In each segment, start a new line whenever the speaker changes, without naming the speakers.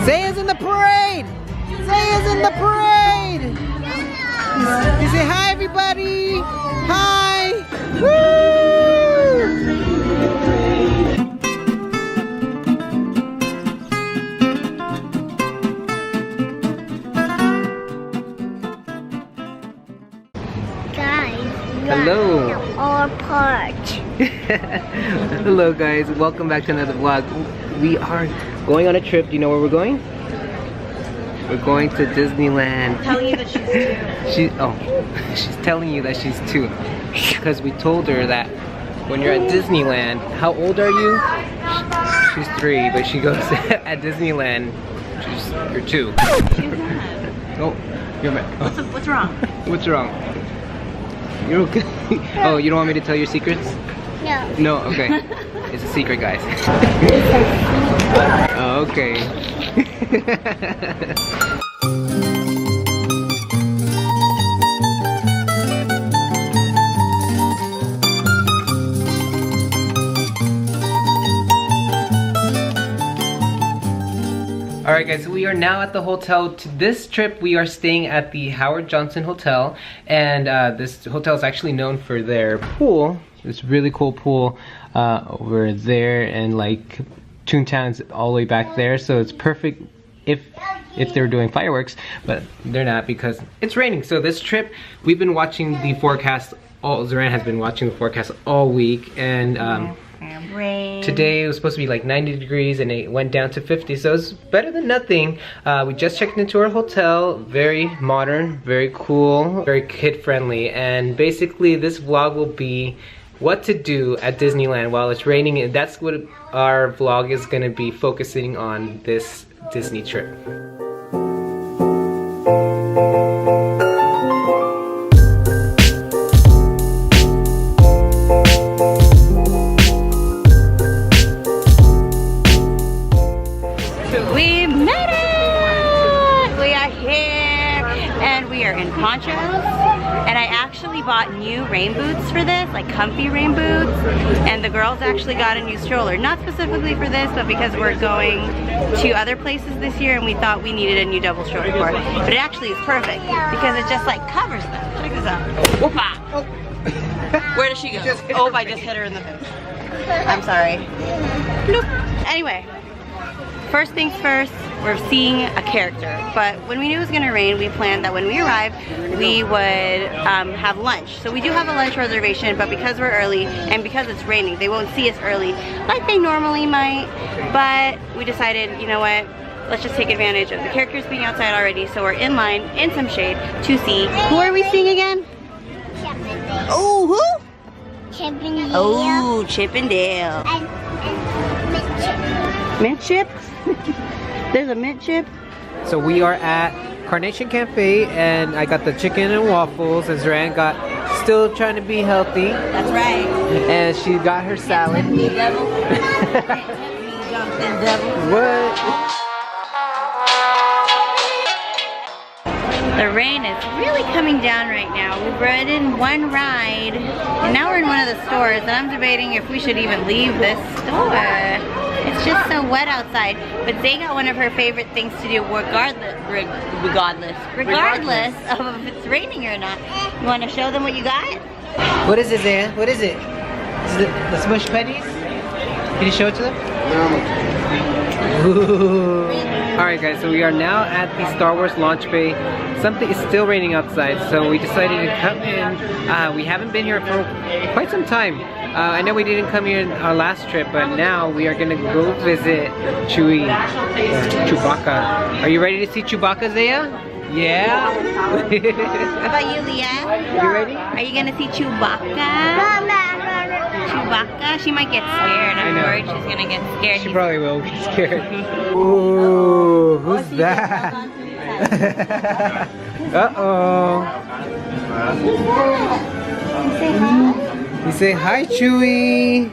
Zaya's in the parade! Zaya's in the parade! You say hi, everybody! Hi! Woo!
Guys,
hello!
Our part.
Hello guys, welcome back to another vlog. We are going on a trip. Do you know where we're going? We're going to Disneyland.
Telling you that she's 2.
She's telling you that she's 2. Because we told her that when you're at Disneyland, how old are you? She's 3, but she goes at Disneyland, you're 2. Oh, you're back.
What's wrong?
What's wrong? You're okay. Oh, you don't want me to tell your secrets?
No.
No, okay. It's a secret, guys. Oh, okay. Alright guys, so we are now at the hotel. To this trip we are staying at the Howard Johnson Hotel, and this hotel is actually known for their pool. This really cool pool over there, and like Toontown's all the way back there, so it's perfect if they're doing fireworks, but they're not because it's raining. So this trip, we've been watching the forecast. Zoran has been watching the forecast all week, and
rain.
Today it was supposed to be like 90 degrees and it went down to 50, so it's better than nothing. We just checked into our hotel. Very modern, very cool, very kid friendly, and basically this vlog will be what to do at Disneyland while it's raining, and that's what our vlog is going to be focusing on this Disney trip.
We made it! We are here, and we are in ponchos, and I actually bought new rain boots for this, like comfy rain boots, and the girls actually got a new stroller, not specifically for this, but because we're going to other places this year and we thought we needed a new double stroller for it. But it actually is perfect because it just like covers them. Check this out. Whoopa! Where does she go? Oh, I just hit her in the face. I'm sorry. Nope. Anyway. First things first, we're seeing a character, but when we knew it was gonna rain, we planned that when we arrived, we would have lunch. So we do have a lunch reservation, but because we're early and because it's raining, they won't see us early like they normally might, but we decided, you know what, let's just take advantage of the characters being outside already, so we're in line, in some shade, to see, who are we seeing again? Oh, who?
Chip and Dale.
Oh, Chip and Dale.
And
Mint chip? There's a mint chip?
So we are at Carnation Cafe, and I got the chicken and waffles, and Zoran got still trying to be healthy.
That's right.
And she got her salad.
Devil.
What?
The rain is really coming down right now. We've ridden one ride, and now we're in one of the stores, and I'm debating if we should even leave this store. It's just so wet outside. But Zay got one of her favorite things to do regardless of if it's raining or not. You want to show them what you got?
What is it, Zaya? What is it? Is it the smush pennies? Can you show it to them? Ooh. Alright guys, so we are now at the Star Wars launch bay. Something is still raining outside, so we decided to come in. We haven't been here for quite some time. I know we didn't come here in our last trip, but now we are gonna go visit Chewie, Chewbacca. Are you ready to see Chewbacca, Zaya? Yeah?
How about you, Leah?
You ready?
Are you gonna see Chewbacca? Chewbacca? She might get scared. I'm worried she's gonna get scared.
She probably will be scared. Ooh, who's that? Uh-oh. You say hi, Chewie.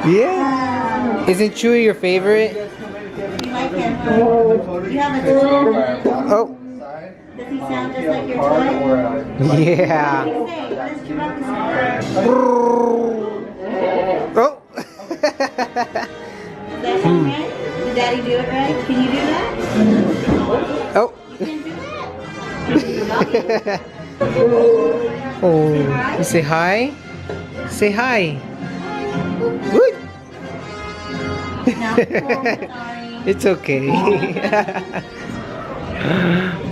Yeah. Isn't Chewie your favorite?
You like him? You have a toy?
Oh.
Does he sound just like your toy?
Yeah.
What does Chewbacca sound?
Oh.
Does that sound right? Did Daddy do it right? Can you do that?
Oh. Oh, you say hi? Say hi. Good. It's okay.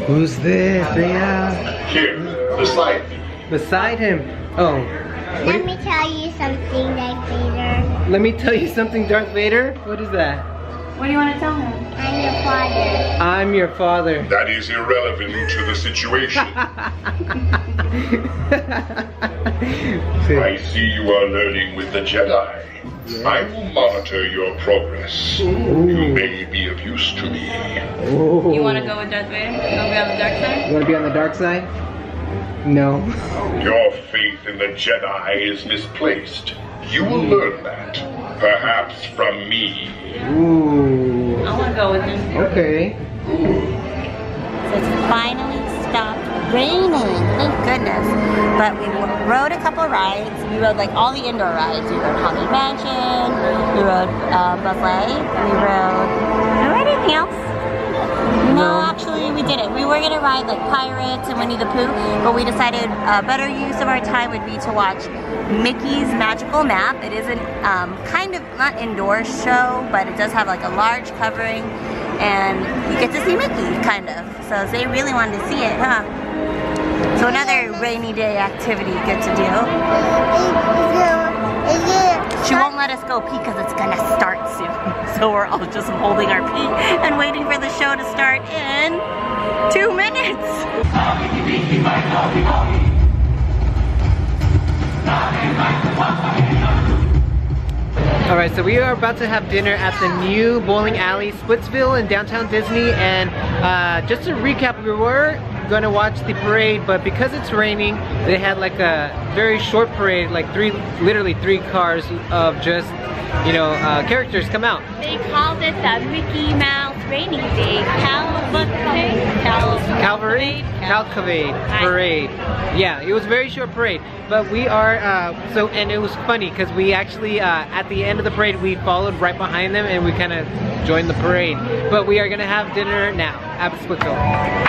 Who's this? Yeah.
Here, beside me.
Beside him. Oh.
Let me tell you something, Darth Vader.
Let me tell you something, Darth Vader. What is that?
What do you want to tell him?
I'm your father.
I'm your father.
That is irrelevant to the situation. I see you are learning with the Jedi. I will monitor your progress. You may be of use to me.
Oh.
You want to go with Darth Vader? You want to be on the dark side?
You want to be on the dark side? No.
Your faith in the Jedi is misplaced. You will learn that. Perhaps from me.
Ooh.
I want to go with him.
Okay.
So it's finally stopped raining. Thank goodness. But we rode a couple rides. We rode like all the indoor rides. We rode Haunted Mansion. We rode Buffet. We rode anything else? No, actually we didn't. We were gonna ride like Pirates and Winnie the Pooh, but we decided a better use of our time would be to watch Mickey's Magical Map. It is an kind of not indoor show, but it does have like a large covering, and you get to see Mickey, kind of. So they really wanted to see it, huh? So another rainy day activity good to do. She won't let us go pee because it's gonna start soon. So we're all just holding our pee and waiting for the show to start in 2 minutes.
All right, so we are about to have dinner at the new bowling alley, Splitsville in downtown Disney. And just to recap, we were gonna watch the parade, but because it's raining, they had like a very short parade, like literally three cars of just, you know, characters come out.
They called it the Mickey Mouse Rainy Day
Cavalcade parade. Yeah, it was a very short parade, but we are and it was funny because we actually at the end of the parade we followed right behind them and we kind of joined the parade. But we are gonna have dinner now at Splitsville.